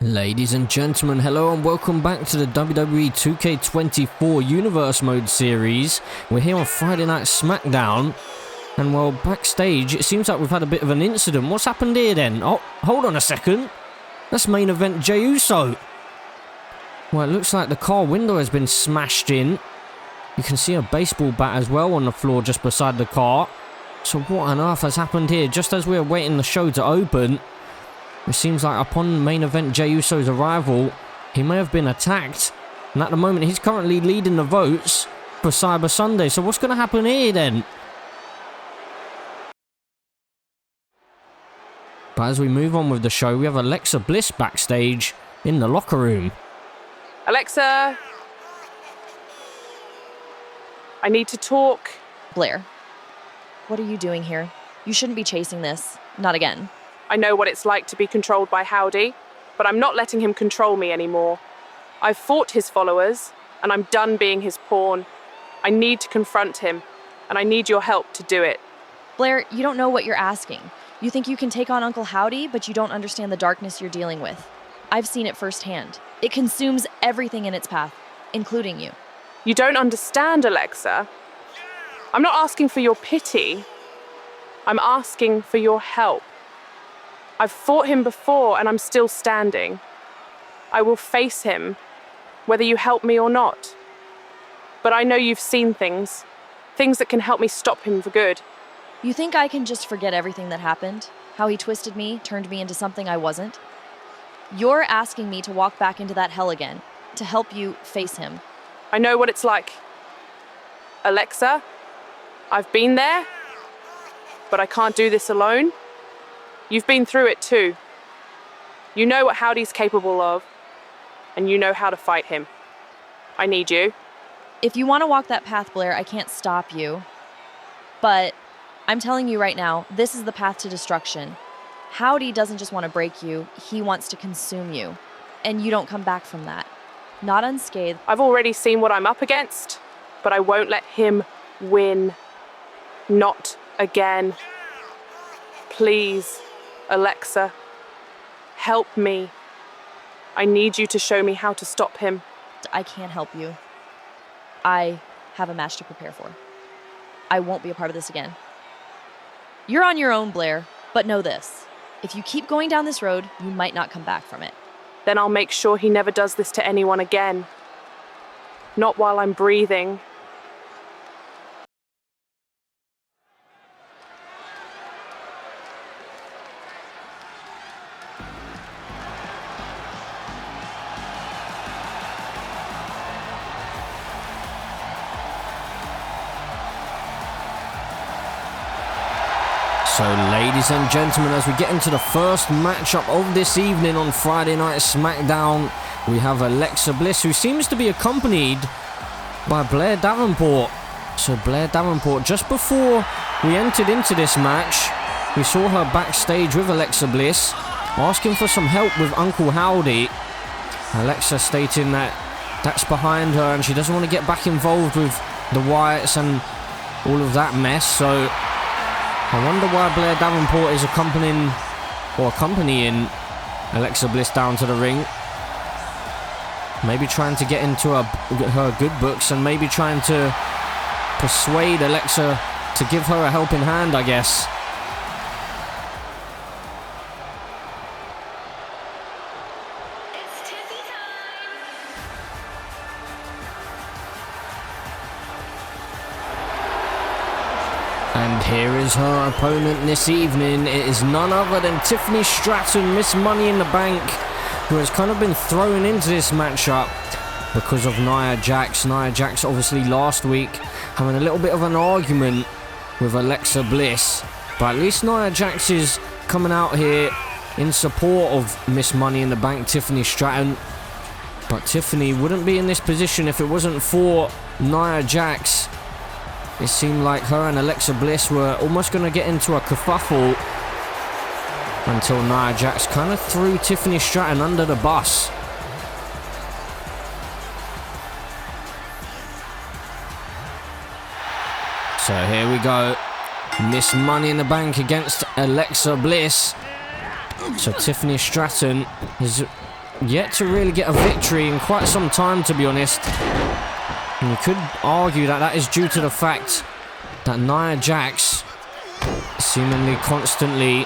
Ladies and gentlemen, hello and welcome back to the WWE 2K24 Universe Mode series. We're here on Friday Night SmackDown, and well, backstage, it seems like we've had a bit of an incident. What's happened here then? Oh, hold on a second. That's main event Jey Uso. Well, it looks like the car window has been smashed in. You can see a baseball bat as well on the floor just beside the car. So what on earth has happened here? Just as we're waiting the show to open, it seems like upon main event Jey Uso's arrival, he may have been attacked. And at the moment, he's currently leading the votes for Cyber Sunday. So what's going to happen here then? But as we move on with the show, we have Alexa Bliss backstage in the locker room. Alexa, I need to talk. Blair, what are you doing here? You shouldn't be chasing this. Not again. I know what it's like to be controlled by Howdy, but I'm not letting him control me anymore. I've fought his followers, and I'm done being his pawn. I need to confront him, and I need your help to do it. Blair, you don't know what you're asking. You think you can take on Uncle Howdy, but you don't understand the darkness you're dealing with. I've seen it firsthand. It consumes everything in its path, including you. You don't understand, Alexa. I'm not asking for your pity. I'm asking for your help. I've fought him before, and I'm still standing. I will face him, whether you help me or not. But I know you've seen things that can help me stop him for good. You think I can just forget everything that happened? How he twisted me, turned me into something I wasn't? You're asking me to walk back into that hell again, to help you face him. I know what it's like. Alexa, I've been there, but I can't do this alone. You've been through it too. You know what Howdy's capable of, and you know how to fight him. I need you. If you want to walk that path, Blair, I can't stop you. But I'm telling you right now, this is the path to destruction. Howdy doesn't just want to break you, he wants to consume you. And you don't come back from that. Not unscathed. I've already seen what I'm up against, but I won't let him win. Not again. Please, Alexa, help me. I need you to show me how to stop him. I can't help you. I have a match to prepare for. I won't be a part of this again. You're on your own, Blair, but know this. If you keep going down this road, you might not come back from it. Then I'll make sure he never does this to anyone again. Not while I'm breathing. So, ladies and gentlemen, as we get into the first matchup of this evening on Friday Night SmackDown, we have Alexa Bliss, who seems to be accompanied by Blair Davenport. So, Blair Davenport, just before we entered into this match, we saw her backstage with Alexa Bliss, asking for some help with Uncle Howdy. Alexa stating that that's behind her and she doesn't want to get back involved with the Wyatts and all of that mess, so I wonder why Blair Davenport is accompanying Alexa Bliss down to the ring. Maybe trying to get into her good books and maybe trying to persuade Alexa to give her a helping hand, I guess. And here is her opponent this evening. It is none other than Tiffany Stratton, Miss Money in the Bank, who has kind of been thrown into this matchup because of Nia Jax. Nia Jax obviously last week having a little bit of an argument with Alexa Bliss. But at least Nia Jax is coming out here in support of Miss Money in the Bank, Tiffany Stratton. But Tiffany wouldn't be in this position if it wasn't for Nia Jax. It seemed like her and Alexa Bliss were almost going to get into a kerfuffle until Nia Jax kind of threw Tiffany Stratton under the bus. So here we go. Miss Money in the Bank against Alexa Bliss. So Tiffany Stratton is yet to really get a victory in quite some time, to be honest. And you could argue that that is due to the fact that Nia Jax seemingly constantly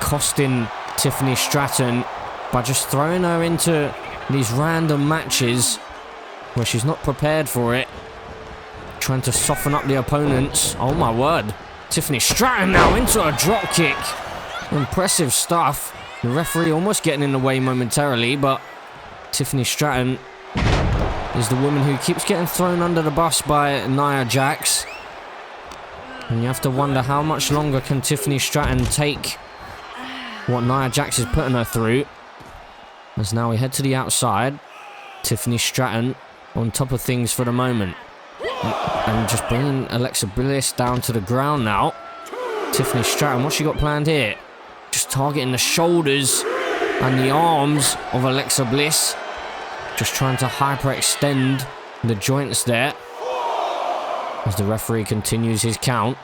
costing Tiffany Stratton by just throwing her into these random matches where she's not prepared for it, trying to soften up the opponents. Oh my word. Tiffany Stratton now into a drop kick. Impressive stuff. The referee almost getting in the way momentarily, but Tiffany Stratton is the woman who keeps getting thrown under the bus by Nia Jax. And you have to wonder how much longer can Tiffany Stratton take what Nia Jax is putting her through. As now we head to the outside. Tiffany Stratton on top of things for the moment. And just bringing Alexa Bliss down to the ground now. Tiffany Stratton, what's she got planned here? Just targeting the shoulders and the arms of Alexa Bliss. Just trying to hyperextend the joints there. As the referee continues his count.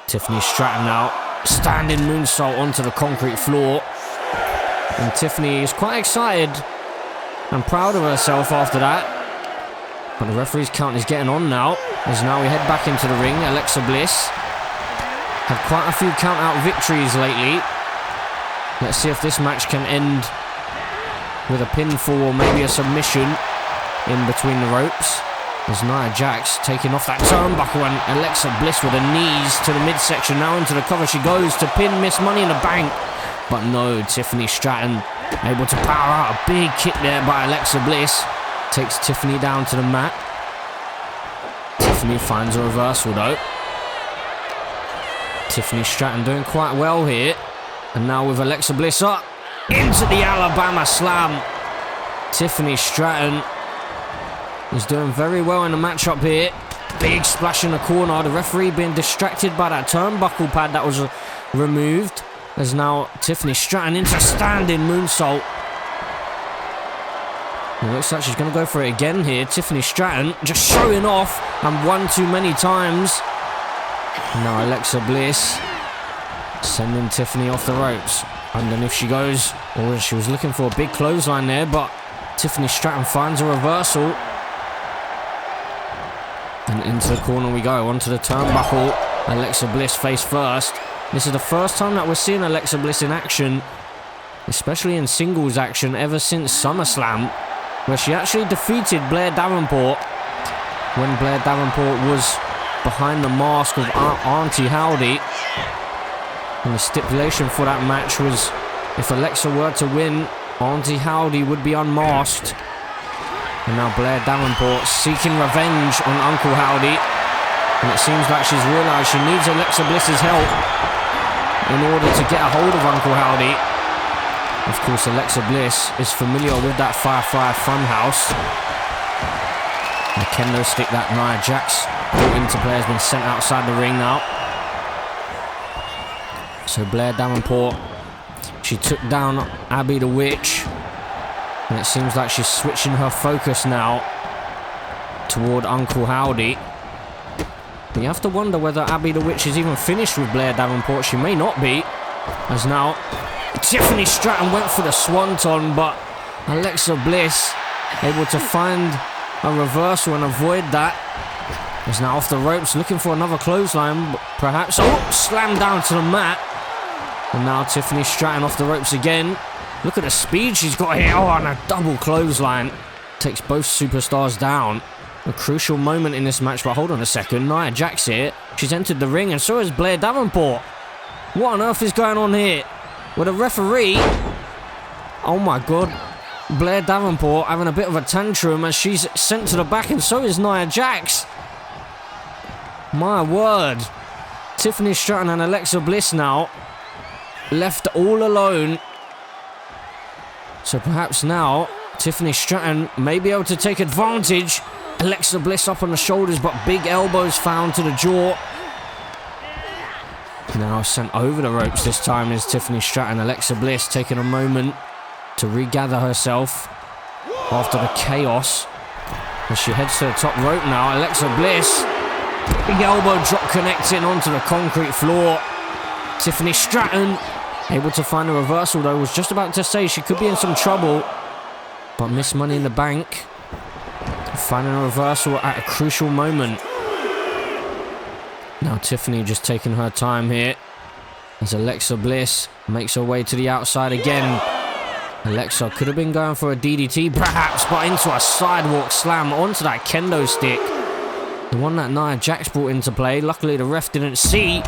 Tiffany Stratton now standing moonsault onto the concrete floor. And Tiffany is quite excited and proud of herself after that. But the referee's count is getting on now. As now we head back into the ring. Alexa Bliss had quite a few count-out victories lately. Let's see if this match can end with a pinfall or maybe a submission in between the ropes. As Nia Jax taking off that turnbuckle and Alexa Bliss with her knees to the midsection. Now into the cover she goes to pin Miss Money in the Bank. But no, Tiffany Stratton able to power out a big kick there by Alexa Bliss. Takes Tiffany down to the mat. Tiffany finds a reversal though. Tiffany Stratton doing quite well here. And now with Alexa Bliss up into the Alabama Slam. Tiffany Stratton is doing very well in the matchup here. Big splash in the corner. The referee being distracted by that turnbuckle pad that was removed. As now Tiffany Stratton into a standing moonsault. It looks like she's going to go for it again here. Tiffany Stratton just showing off and one too many times. And now Alexa Bliss sending Tiffany off the ropes. Underneath she goes. Oh, she was looking for a big clothesline there, but Tiffany Stratton finds a reversal. And into the corner we go, onto the turnbuckle. Alexa Bliss face first. This is the first time that we're seeing Alexa Bliss in action, especially in singles action, ever since SummerSlam, where she actually defeated Blair Davenport when Blair Davenport was behind the mask of Auntie Howdy. And the stipulation for that match was if Alexa were to win, Auntie Howdy would be unmasked. And now Blair Davenport seeking revenge on Uncle Howdy. And it seems like she's realised she needs Alexa Bliss's help in order to get a hold of Uncle Howdy. Of course, Alexa Bliss is familiar with that Firefly Funhouse. The kendo stick that Nia Jax brought into play has been sent outside the ring now. So Blair Davenport, she took down Abby the Witch. And it seems like she's switching her focus now toward Uncle Howdy. But you have to wonder whether Abby the Witch is even finished with Blair Davenport. She may not be. As now Tiffany Stratton went for the swanton, but Alexa Bliss able to find a reversal and avoid that. Is now off the ropes looking for another clothesline perhaps. Oh, slammed down to the mat. And now Tiffany Stratton off the ropes again. Look at the speed she's got here. Oh, and a double clothesline. Takes both superstars down. A crucial moment in this match, but hold on a second. Nia Jax here. She's entered the ring and so has Blair Davenport. What on earth is going on here? With a referee. Oh my god. Blair Davenport having a bit of a tantrum as she's sent to the back, and so is Nia Jax. My word. Tiffany Stratton and Alexa Bliss now left all alone. So perhaps now Tiffany Stratton may be able to take advantage. Alexa Bliss up on the shoulders, but big elbows found to the jaw. Now sent over the ropes this time is Tiffany Stratton. Alexa Bliss taking a moment to regather herself after the chaos as she heads to the top rope now. Alexa Bliss, big elbow drop connecting onto the concrete floor. Tiffany Stratton able to find a reversal though. Was just about to say she could be in some trouble. But Miss Money in the Bank finding a reversal at a crucial moment. Now Tiffany just taking her time here as Alexa Bliss makes her way to the outside again. Alexa could have been going for a DDT perhaps, but into a sidewalk slam onto that kendo stick. The one that Nia Jax brought into play. Luckily the ref didn't see.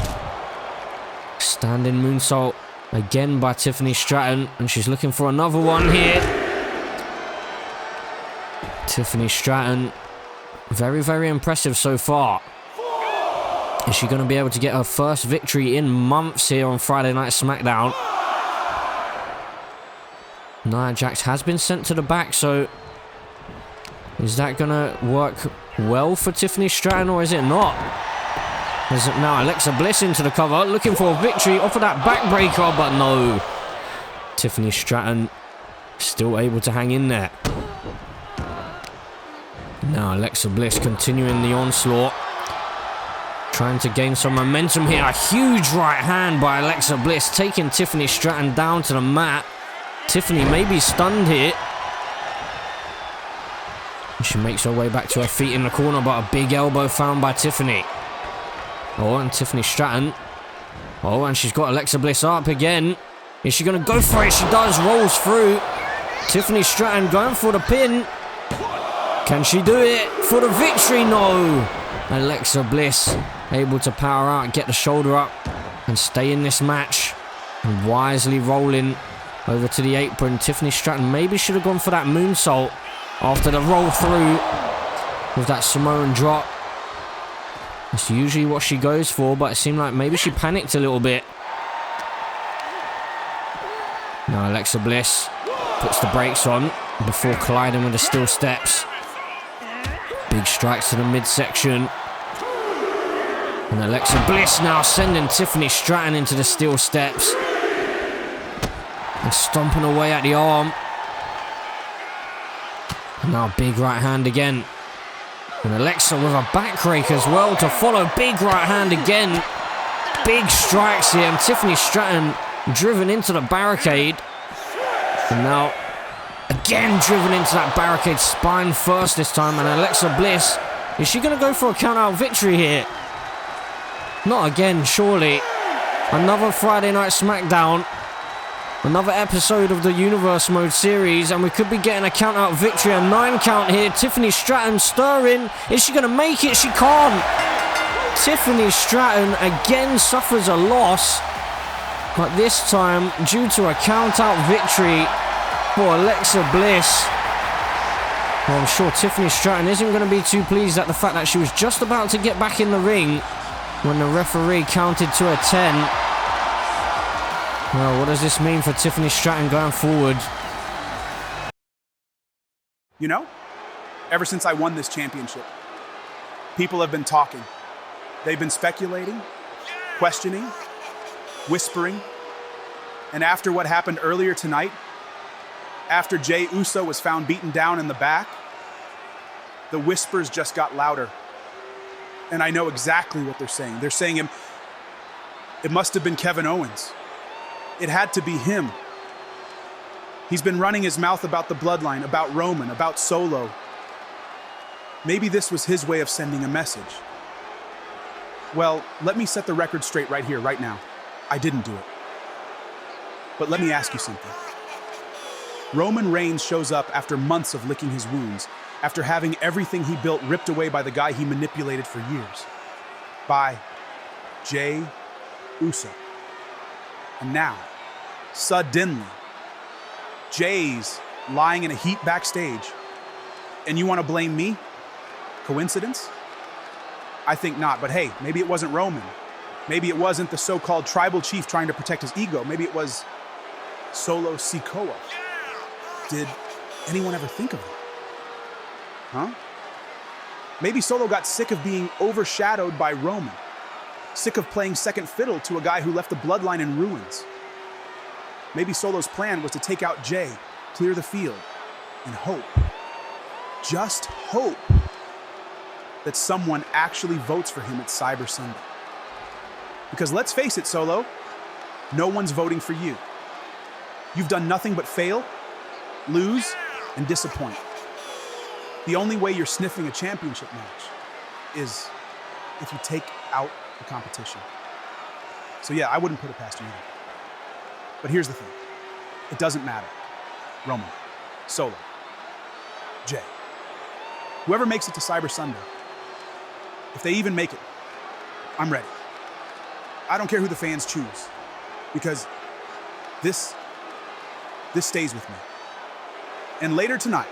Standing moonsault again by Tiffany Stratton, and she's looking for another one here. Tiffany Stratton, very, very impressive so far. Is she going to be able to get her first victory in months here on Friday Night SmackDown? Nia Jax has been sent to the back, so is that going to work well for Tiffany Stratton, or is it not? There's now Alexa Bliss into the cover, looking for a victory off of that backbreaker, but no. Tiffany Stratton still able to hang in there. Now Alexa Bliss continuing the onslaught. Trying to gain some momentum here. A huge right hand by Alexa Bliss, taking Tiffany Stratton down to the mat. Tiffany may be stunned here. She makes her way back to her feet in the corner, but a big elbow found by Tiffany. Oh, and Tiffany Stratton. Oh, and she's got Alexa Bliss up again. Is she going to go for it? She does. Rolls through. Tiffany Stratton going for the pin. Can she do it for the victory? No. Alexa Bliss able to power out, get the shoulder up, and stay in this match. And wisely rolling over to the apron. Tiffany Stratton maybe should have gone for that moonsault after the roll through with that Samoan drop. That's usually what she goes for, but it seemed like maybe she panicked a little bit. Now Alexa Bliss puts the brakes on before colliding with the steel steps. Big strikes to the midsection. And Alexa Bliss now sending Tiffany Stratton into the steel steps. And stomping away at the arm. And now big right hand again. And Alexa with a backbreaker as well to follow. Big right hand again. Big strikes here. And Tiffany Stratton driven into the barricade. And now again driven into that barricade, spine first this time. And Alexa Bliss, is she going to go for a count-out victory here? Not again, surely. Another Friday Night SmackDown. Another episode of the Universe Mode series, and we could be getting a count-out victory, a 9 count here. Tiffany Stratton stirring. Is she going to make it? She can't. Tiffany Stratton again suffers a loss, but this time due to a count-out victory for Alexa Bliss. Well, I'm sure Tiffany Stratton isn't going to be too pleased at the fact that she was just about to get back in the ring when the referee counted to a 10. Well, what does this mean for Tiffany Stratton going forward? You know, ever since I won this championship, people have been talking. They've been speculating, questioning, whispering. And after what happened earlier tonight, after Jey Uso was found beaten down in the back, the whispers just got louder. And I know exactly what they're saying. They're saying it must have been Kevin Owens. It had to be him. He's been running his mouth about the bloodline, about Roman, about Solo. Maybe this was his way of sending a message. Well, let me set the record straight right here, right now. I didn't do it. But let me ask you something. Roman Reigns shows up after months of licking his wounds, after having everything he built ripped away by the guy he manipulated for years. By Jey Uso. And now, suddenly, Jey's lying in a heap backstage. And you want to blame me? Coincidence? I think not, but hey, maybe it wasn't Roman. Maybe it wasn't the so-called tribal chief trying to protect his ego. Maybe it was Solo Sikoa. Did anyone ever think of it? Huh? Maybe Solo got sick of being overshadowed by Roman. Sick of playing second fiddle to a guy who left the bloodline in ruins. Maybe Solo's plan was to take out Jey, clear the field, and hope, just hope, that someone actually votes for him at Cyber Sunday. Because let's face it, Solo, no one's voting for you. You've done nothing but fail, lose, and disappoint. The only way you're sniffing a championship match is if you take out the competition. So yeah, I wouldn't put it past you either. But here's the thing. It doesn't matter. Roman, Solo, Jey. Whoever makes it to Cyber Sunday, if they even make it, I'm ready. I don't care who the fans choose, because this stays with me. And later tonight,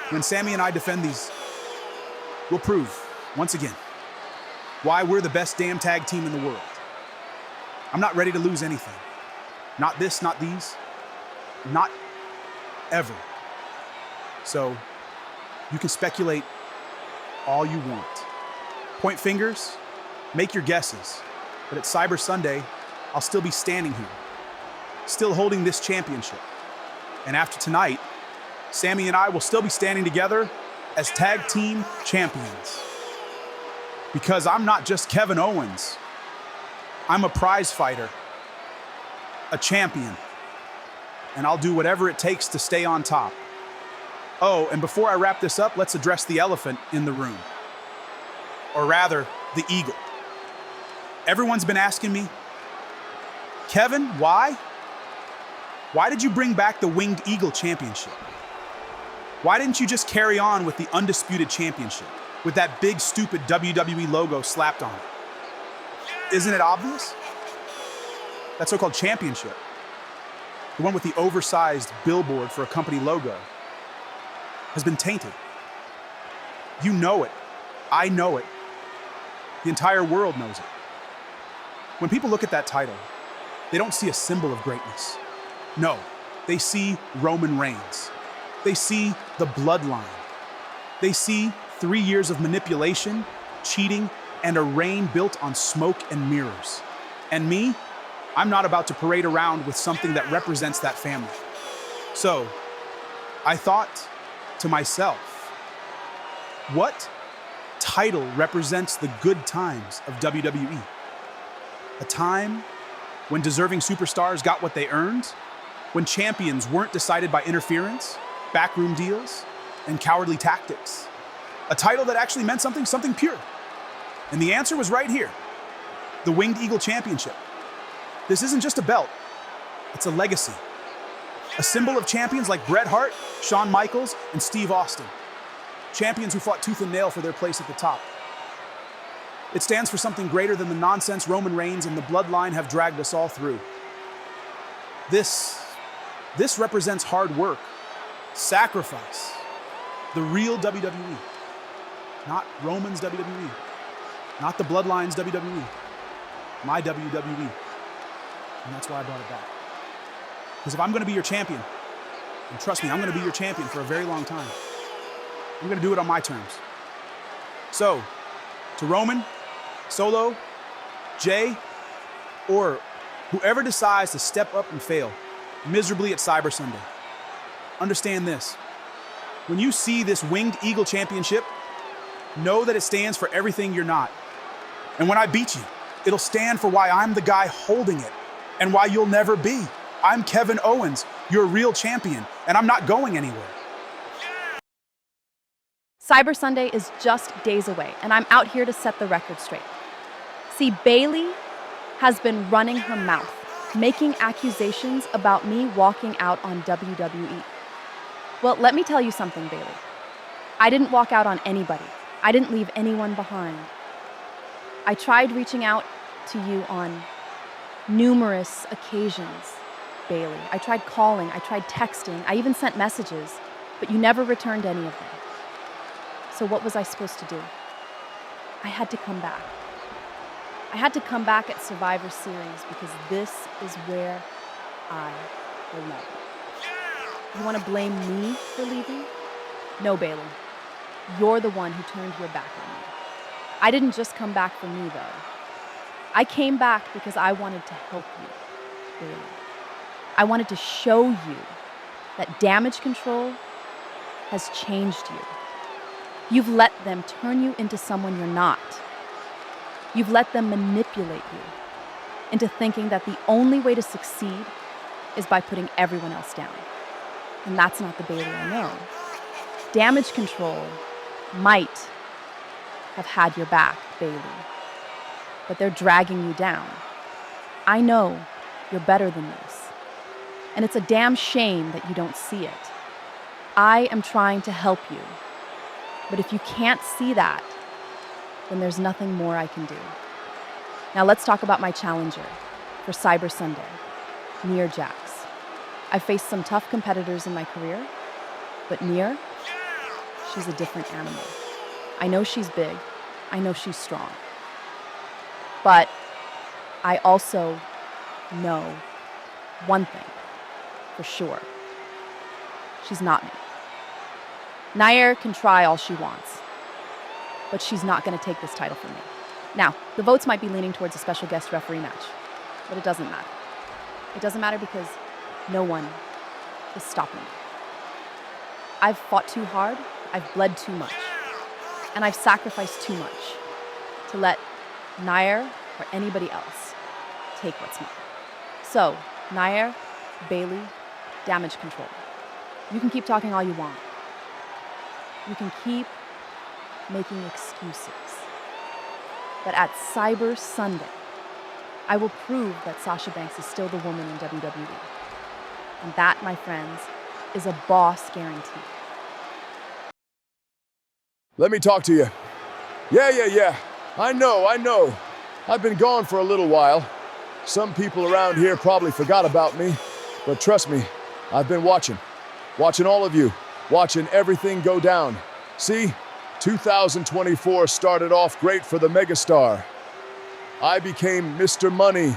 when Sami and I defend these, we'll prove, once again, why we're the best damn tag team in the world. I'm not ready to lose anything. Not this, not these, not ever. So you can speculate all you want. Point fingers, make your guesses. But at Cyber Sunday, I'll still be standing here, still holding this championship. And after tonight, Sami and I will still be standing together as tag team champions. Because I'm not just Kevin Owens. I'm a prize fighter, a champion, and I'll do whatever it takes to stay on top. Oh, and before I wrap this up, let's address the elephant in the room. Or rather, the eagle. Everyone's been asking me, Kevin, why? Why did you bring back the Winged Eagle Championship? Why didn't you just carry on with the Undisputed Championship, with that big, stupid WWE logo slapped on it? Isn't it obvious? That so-called championship, the one with the oversized billboard for a company logo, has been tainted. You know it. I know it. The entire world knows it. When people look at that title, they don't see a symbol of greatness. No, they see Roman Reigns. They see the bloodline. They see 3 years of manipulation, cheating, and a reign built on smoke and mirrors. And me, I'm not about to parade around with something that represents that family. So, I thought to myself, what title represents the good times of WWE? A time when deserving superstars got what they earned, when champions weren't decided by interference, backroom deals, and cowardly tactics. A title that actually meant something pure. And the answer was right here, the Winged Eagle Championship. This isn't just a belt, it's a legacy. A symbol of champions like Bret Hart, Shawn Michaels, and Steve Austin. Champions who fought tooth and nail for their place at the top. It stands for something greater than the nonsense Roman Reigns and the bloodline have dragged us all through. This represents hard work, sacrifice, the real WWE. Not Roman's WWE, not the bloodline's WWE, my WWE. And that's why I brought it back. Because if I'm gonna be your champion, and trust me, I'm gonna be your champion for a very long time, I'm gonna do it on my terms. So, to Roman, Solo, Jey, or whoever decides to step up and fail miserably at Cyber Sunday, understand this. When you see this Winged Eagle Championship, know that it stands for everything you're not. And when I beat you, it'll stand for why I'm the guy holding it and why you'll never be. I'm Kevin Owens, your real champion, and I'm not going anywhere. Cyber Sunday is just days away, and I'm out here to set the record straight. See, Bayley has been running her mouth, making accusations about me walking out on WWE. Well, let me tell you something, Bayley. I didn't walk out on anybody. I didn't leave anyone behind. I tried reaching out to you on numerous occasions, Bayley. I tried calling, I tried texting, I even sent messages, but you never returned any of them. So what was I supposed to do? I had to come back. I had to come back at Survivor Series because this is where I belong. You want to blame me for leaving? No, Bayley. You're the one who turned your back on me. I didn't just come back for me, though. I came back because I wanted to help you, Bayley. I wanted to show you that damage control has changed you. You've let them turn you into someone you're not. You've let them manipulate you into thinking that the only way to succeed is by putting everyone else down. And that's not the Bayley I know. Damage Control might have had your back, Bayley, but they're dragging you down. I know you're better than this, and it's a damn shame that you don't see it. I am trying to help you, but if you can't see that, then there's nothing more I can do. Now let's talk about my challenger for Cyber Sunday, Nia Jax. I've faced some tough competitors in my career, but Nia, she's a different animal. I know she's big, I know she's strong, but I also know one thing for sure. She's not me. Nia can try all she wants, but she's not going to take this title from me. Now, the votes might be leaning towards a special guest referee match, but it doesn't matter. It doesn't matter because no one is stopping me. I've fought too hard, I've bled too much, and I've sacrificed too much to let Nia or anybody else take what's mine. So, Nia, Bayley, Damage Control. You can keep talking all you want. You can keep making excuses. But at Cyber Sunday, I will prove that Sasha Banks is still the woman in WWE. And that, my friends, is a boss guarantee. Let me talk to you. Yeah. I know. I've been gone for a little while. Some people around here probably forgot about me, but trust me, I've been watching all of you, watching everything go down. See, 2024 started off great for the megastar. I became Mr. Money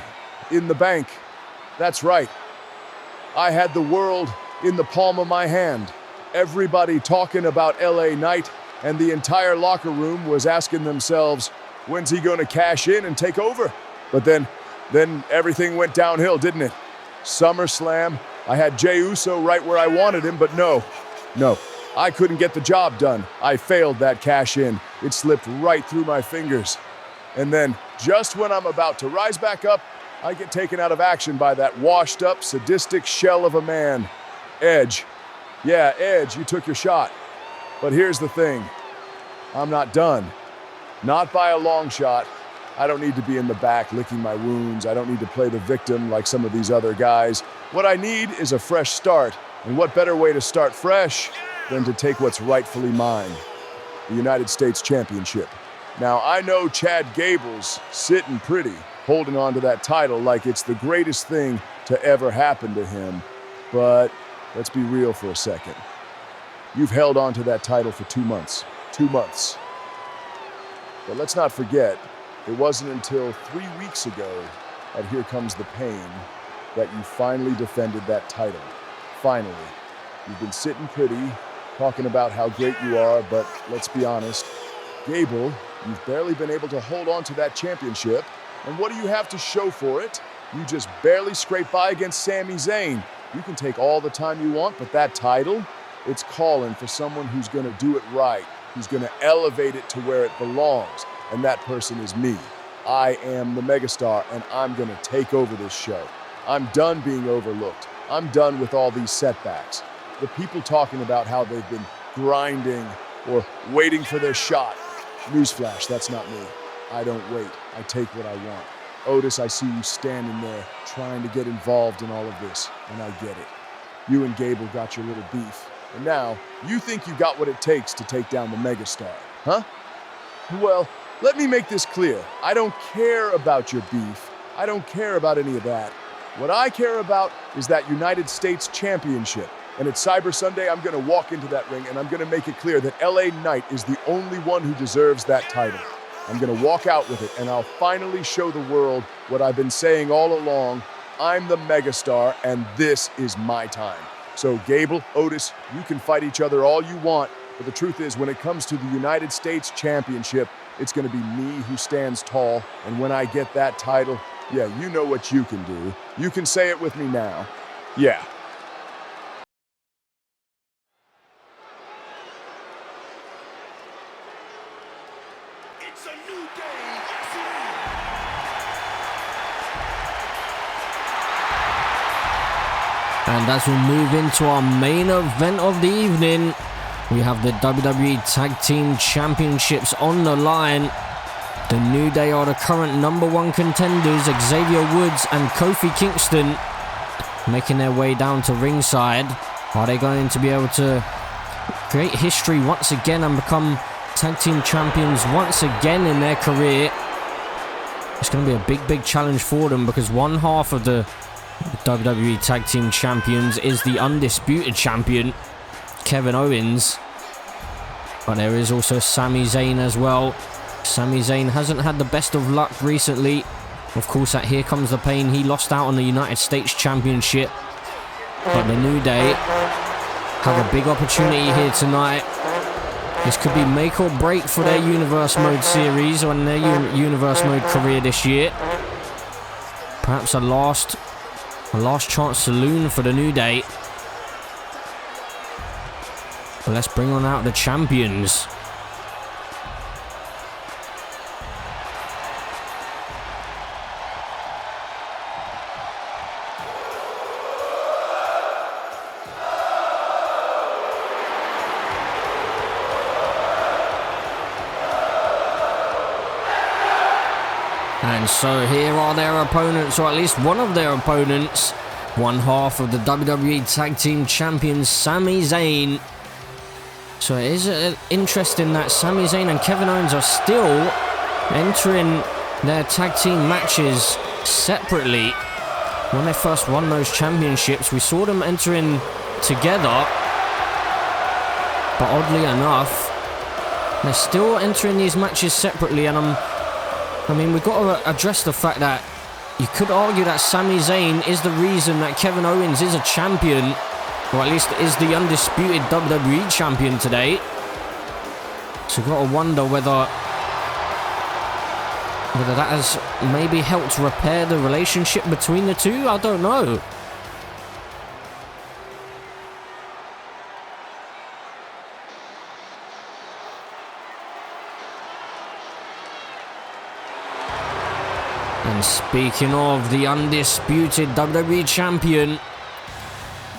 in the bank. That's right. I had the world in the palm of my hand. Everybody talking about LA Knight, and the entire locker room was asking themselves, when's he going to cash in and take over? But then everything went downhill, didn't it? SummerSlam, I had Jey Uso right where I wanted him, but no, I couldn't get the job done. I failed that cash in. It slipped right through my fingers. And then, just when I'm about to rise back up, I get taken out of action by that washed up, sadistic shell of a man. Edge. Yeah, Edge, you took your shot. But here's the thing. I'm not done. Not by a long shot. I don't need to be in the back licking my wounds. I don't need to play the victim like some of these other guys. What I need is a fresh start. And what better way to start fresh than to take what's rightfully mine? The United States Championship. Now, I know Chad Gable's sitting pretty, holding on to that title like it's the greatest thing to ever happen to him. But let's be real for a second. You've held on to that title for 2 months. 2 months. But let's not forget, it wasn't until 3 weeks ago at Here Comes the Pain that you finally defended that title. Finally. You've been sitting pretty, talking about how great you are, but let's be honest, Gable, you've barely been able to hold on to that championship, and what do you have to show for it? You just barely scrape by against Sami Zayn. You can take all the time you want, but that title, it's calling for someone who's going to do it right, who's going to elevate it to where it belongs, and that person is me. I am the megastar, and I'm going to take over this show. I'm done being overlooked. I'm done with all these setbacks. The people talking about how they've been grinding or waiting for their shot. Newsflash, that's not me. I don't wait. I take what I want. Otis, I see you standing there trying to get involved in all of this, and I get it. You and Gable got your little beef, and now you think you got what it takes to take down the megastar, huh? Well, let me make this clear. I don't care about your beef. I don't care about any of that. What I care about is that United States Championship. And at Cyber Sunday, I'm going to walk into that ring and I'm going to make it clear that LA Knight is the only one who deserves that title. I'm going to walk out with it and I'll finally show the world what I've been saying all along. I'm the megastar and this is my time. So Gable, Otis, you can fight each other all you want, but the truth is when it comes to the United States Championship, it's going to be me who stands tall. And when I get that title, yeah, you know what you can do. You can say it with me now. Yeah. It's a new day. And as we move into our main event of the evening, we have the WWE Tag Team Championships on the line. The New Day are the current #1 contenders, Xavier Woods and Kofi Kingston, making their way down to ringside. Are they going to be able to create history once again and become Tag Team Champions once again in their career? It's going to be a big challenge for them, because one half of the WWE Tag Team Champions is the undisputed champion, Kevin Owens. But there is also Sami Zayn as well. Sami Zayn hasn't had the best of luck recently. Of course, at Here Comes the Pain, he lost out on the United States Championship. But the New Day have a big opportunity here tonight. This could be make or break for their Universe Mode series or in their Universe Mode career this year. Perhaps a last chance saloon for the New Day. But let's bring on out the champions. And so here are their opponents, or at least one of their opponents. One half of the WWE Tag Team Champions, Sami Zayn. So it is interesting that Sami Zayn and Kevin Owens are still entering their tag team matches separately. When they first won those championships, we saw them entering together. But oddly enough, they're still entering these matches separately, and I mean, we've got to address the fact that you could argue that Sami Zayn is the reason that Kevin Owens is a champion, or at least is the undisputed WWE champion today. So we've got to wonder whether that has maybe helped repair the relationship between the two. I don't know. And speaking of the undisputed WWE champion,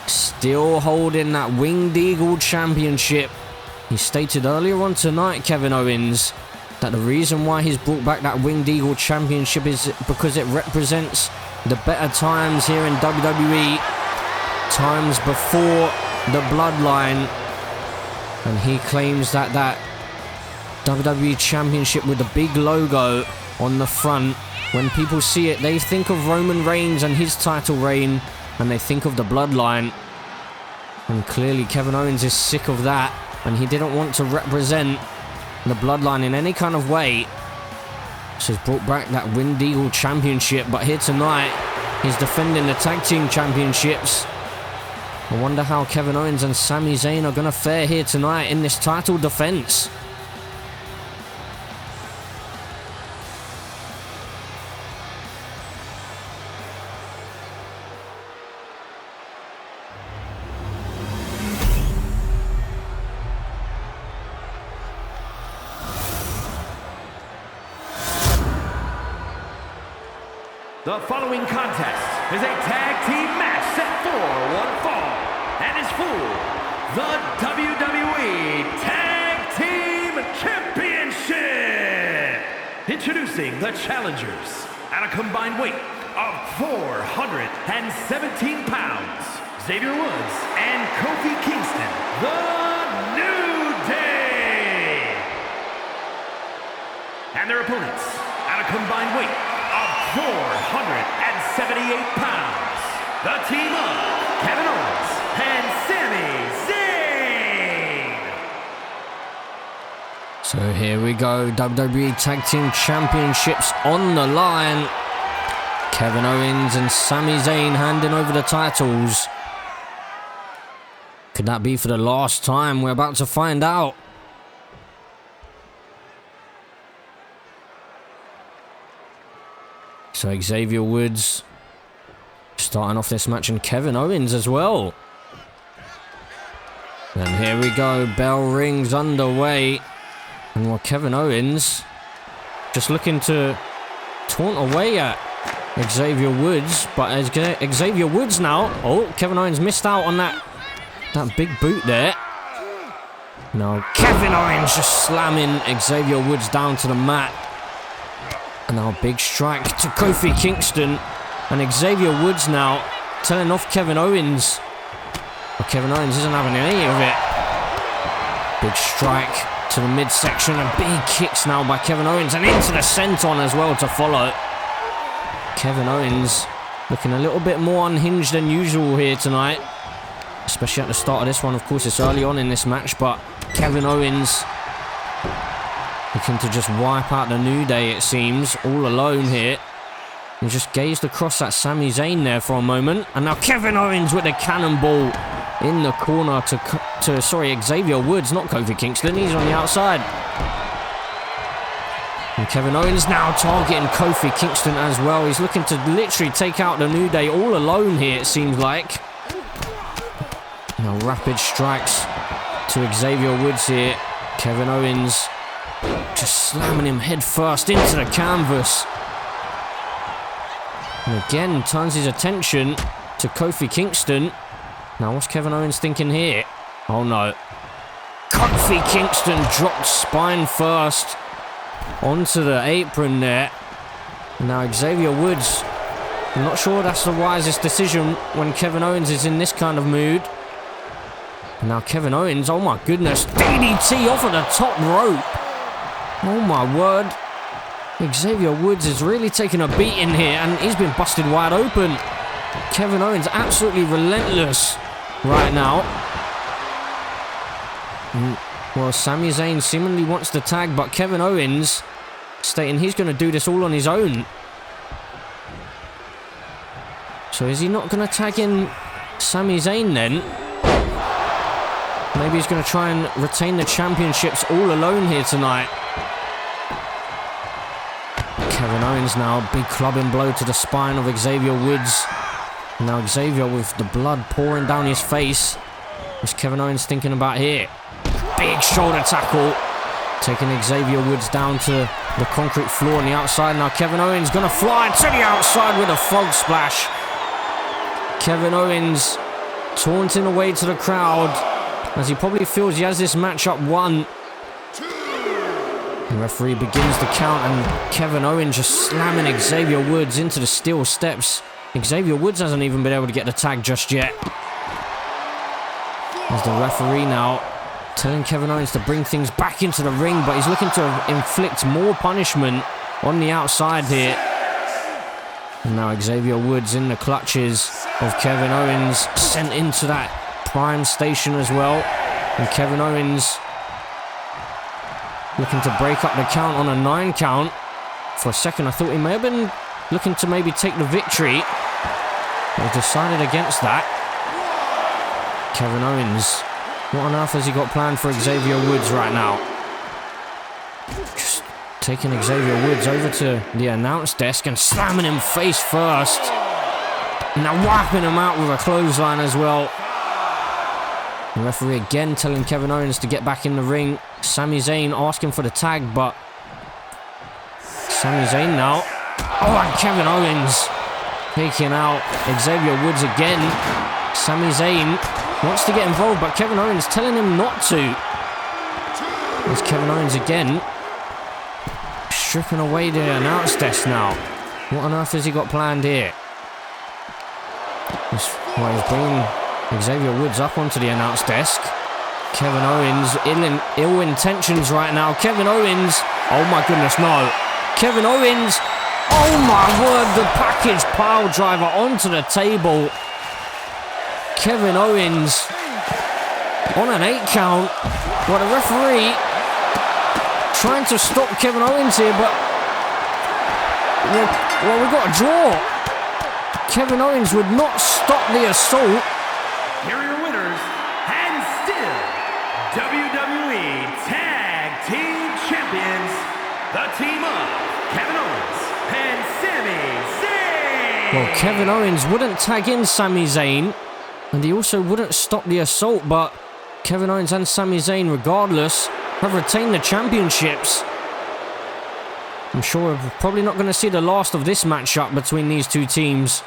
still holding that Winged Eagle championship. He stated earlier on tonight, Kevin Owens, that the reason why he's brought back that Winged Eagle championship is because it represents the better times here in WWE, times before the bloodline. And he claims that that WWE championship with the big logo on the front, when people see it, they think of Roman Reigns and his title reign, and they think of the bloodline. And clearly Kevin Owens is sick of that, and he didn't want to represent the bloodline in any kind of way. So he's brought back that Winged Eagle championship, but here tonight he's defending the tag team championships. I wonder how Kevin Owens and Sami Zayn are going to fare here tonight in this title defense. The following contest is a tag team match set for one fall and is for the WWE Tag Team Championship. Introducing the challengers at a combined weight of 417 pounds, Xavier Woods and Kofi Kingston, the New Day. And their opponents at a combined weight of 478 pounds, the team of Kevin Owens and Sami Zayn. So here we go, WWE Tag Team Championships on the line. Kevin Owens and Sami Zayn handing over the titles. Could that be for the last time? We're about to find out. So Xavier Woods starting off this match, and Kevin Owens as well. And here we go, bell rings underway. And while Kevin Owens just looking to taunt away at Xavier Woods, but as Xavier Woods now... Oh, Kevin Owens missed out on that big boot there. Now, Kevin Owens just slamming Xavier Woods down to the mat. And now, big strike to Kofi Kingston. And Xavier Woods now telling off Kevin Owens. But Kevin Owens isn't having any of it. Big strike to the midsection and big kicks now by Kevin Owens. And into the senton as well to follow. Kevin Owens looking a little bit more unhinged than usual here tonight. Especially at the start of this one. Of course, it's early on in this match, but Kevin Owens looking to just wipe out the New Day, it seems, all alone here. He just gazed across at Sami Zayn there for a moment. And now Kevin Owens with the cannonball in the corner to Xavier Woods, not Kofi Kingston. He's on the outside. And Kevin Owens now targeting Kofi Kingston as well. He's looking to literally take out the New Day all alone here, it seems like. Now rapid strikes to Xavier Woods here. Kevin Owens just slamming him head first into the canvas. And again turns his attention to Kofi Kingston. Now what's Kevin Owens thinking here? Oh no. Kofi Kingston dropped spine first onto the apron there. And now Xavier Woods, I'm not sure that's the wisest decision when Kevin Owens is in this kind of mood. And now Kevin Owens, oh my goodness, DDT off of the top rope. Oh my word. Xavier Woods is really taking a beating here and he's been busted wide open. Kevin Owens absolutely relentless right now. Well, Sami Zayn seemingly wants the tag, but Kevin Owens stating he's going to do this all on his own. So is he not going to tag in Sami Zayn then? Maybe he's going to try and retain the championships all alone here tonight. Kevin Owens now, big clubbing blow to the spine of Xavier Woods. Now Xavier with the blood pouring down his face. What's Kevin Owens thinking about here? Big shoulder tackle, taking Xavier Woods down to the concrete floor on the outside. Now Kevin Owens gonna fly to the outside with a frog splash. Kevin Owens taunting away to the crowd as he probably feels he has this matchup won. The referee begins the count and Kevin Owens just slamming Xavier Woods into the steel steps. Xavier Woods hasn't even been able to get the tag just yet. As the referee now telling Kevin Owens to bring things back into the ring, but he's looking to inflict more punishment on the outside here. And now Xavier Woods in the clutches of Kevin Owens, sent into that prime station as well. And Kevin Owens looking to break up the count on a 9 count. For a second I thought he may have been looking to maybe take the victory, but he decided against that. Kevin Owens, what on earth has he got planned for Xavier Woods right now? Just taking Xavier Woods over to the announce desk and slamming him face first. And now wiping him out with a clothesline as well. The referee again telling Kevin Owens to get back in the ring. Sami Zayn asking for the tag, but Sami Zayn now. Oh, and Kevin Owens taking out Xavier Woods again. Sami Zayn wants to get involved, but Kevin Owens telling him not to. There's Kevin Owens again, stripping away the announce desk now. What on earth has he got planned here? He's bringing Xavier Woods up onto the announce desk. Kevin Owens, ill intentions right now. Kevin Owens, oh my goodness, no. Kevin Owens, oh my word, the package pile driver onto the table. Kevin Owens on an 8 count. Well, the referee trying to stop Kevin Owens here, but well, we've got a draw. Kevin Owens would not stop the assault. Here are your winners, and still WWE Tag Team Champions, the team of Kevin Owens and Sami Zayn. Well, Kevin Owens wouldn't tag in Sami Zayn, and he also wouldn't stop the assault, but Kevin Owens and Sami Zayn, regardless, have retained the championships. I'm sure we're probably not going to see the last of this matchup between these two teams.